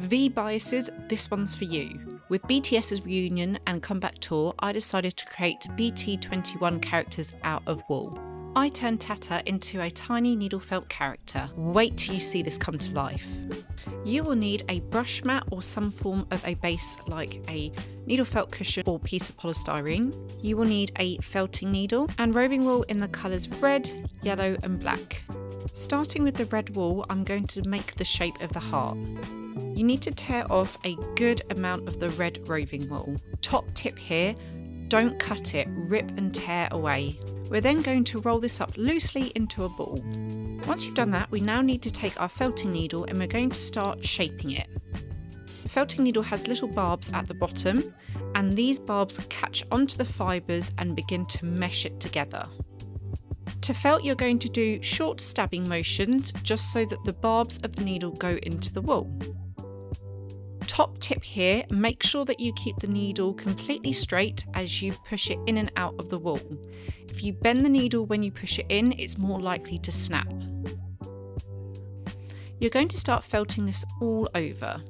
V biases, this one's for you. With BTS's reunion and comeback tour, I decided to create BT21 characters out of wool. I turned TATA into a tiny needle felt character. Wait till you see this come to life. You will need a brush mat or some form of a base like a needle felt cushion or piece of polystyrene. You will need a felting needle and roving wool in the colours red, yellow and black. Starting with the red wool, I'm going to make the shape of the heart. You need to tear off a good amount of the red roving wool. Top tip here, don't cut it, rip and tear away. We're then going to roll this up loosely into a ball. Once you've done that, we now need to take our felting needle and we're going to start shaping it. The felting needle has little barbs at the bottom, and these barbs catch onto the fibres and begin to mesh it together. To felt, you're going to do short stabbing motions just so that the barbs of the needle go into the wool. Top tip here, make sure that you keep the needle completely straight as you push it in and out of the wool. If you bend the needle when you push it in, it's more likely to snap. You're going to start felting this all over.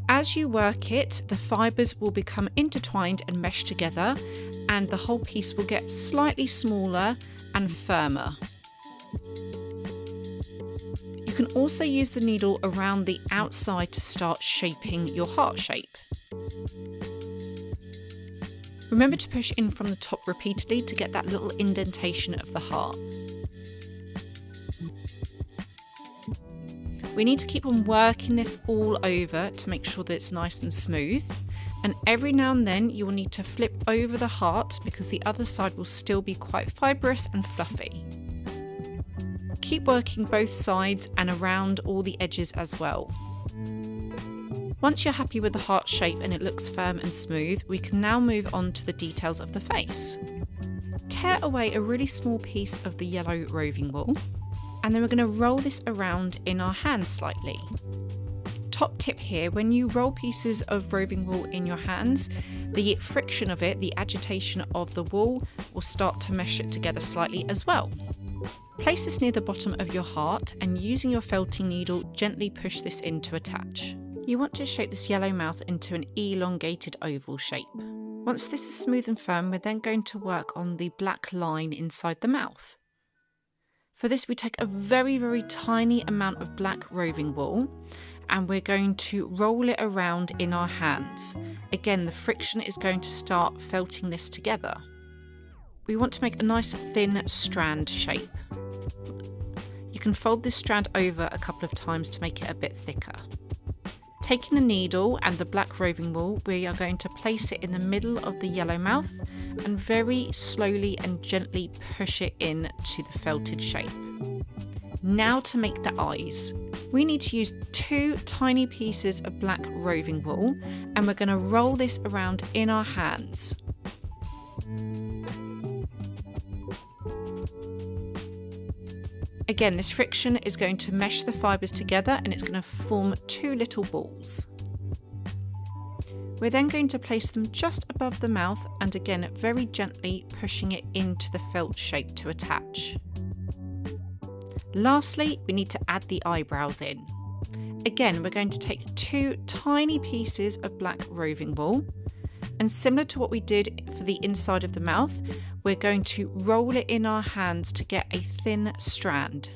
As you work it, the fibres will become intertwined and meshed together, and the whole piece will get slightly smaller and firmer. You can also use the needle around the outside to start shaping your heart shape. Remember to push in from the top repeatedly to get that little indentation of the heart. We need to keep on working this all over to make sure that it's nice and smooth. And every now and then you will need to flip over the heart because the other side will still be quite fibrous and fluffy. Keep working both sides and around all the edges as well. Once you're happy with the heart shape and it looks firm and smooth, we can now move on to the details of the face. Tear away a really small piece of the yellow roving wool, and then we're going to roll this around in our hands slightly. Top tip here, when you roll pieces of roving wool in your hands, the friction of it, the agitation of the wool, will start to mesh it together slightly as well. Place this near the bottom of your heart and using your felting needle, gently push this in to attach. You want to shape this yellow mouth into an elongated oval shape. Once this is smooth and firm, we're then going to work on the black line inside the mouth. For this, we take a very, very tiny amount of black roving wool and we're going to roll it around in our hands. Again, the friction is going to start felting this together. We want to make a nice thin strand shape. You can fold this strand over a couple of times to make it a bit thicker. Taking the needle and the black roving wool, we are going to place it in the middle of the yellow mouth and very slowly and gently push it in to the felted shape. Now to make the eyes. We need to use 2 tiny pieces of black roving wool and we're going to roll this around in our hands. Again, this friction is going to mesh the fibres together and it's going to form 2 little balls. We're then going to place them just above the mouth and again very gently pushing it into the felt shape to attach. Lastly, we need to add the eyebrows in. Again, we're going to take 2 tiny pieces of black roving wool, and similar to what we did for the inside of the mouth, we're going to roll it in our hands to get a thin strand.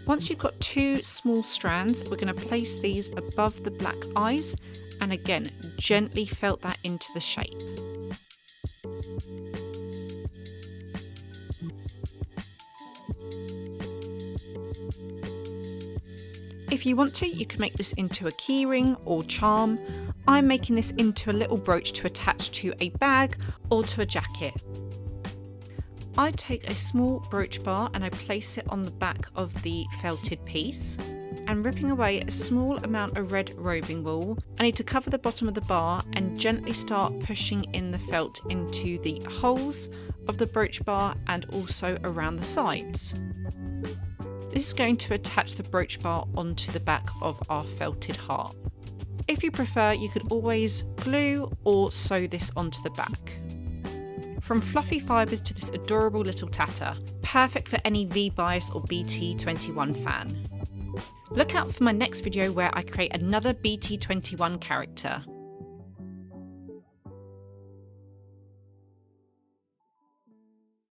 Once you've got 2 small strands, we're going to place these above the black eyes and again gently felt that into the shape. If you want to, you can make this into a keyring or charm. I'm making this into a little brooch to attach to a bag or to a jacket. I take a small brooch bar and I place it on the back of the felted piece, and ripping away a small amount of red roving wool, I need to cover the bottom of the bar and gently start pushing in the felt into the holes of the brooch bar and also around the sides. This is going to attach the brooch bar onto the back of our felted heart. If you prefer, you could always glue or sew this onto the back. From fluffy fibres to this adorable little TATA, perfect for any V-Bias or BT21 fan. Look out for my next video where I create another BT21 character.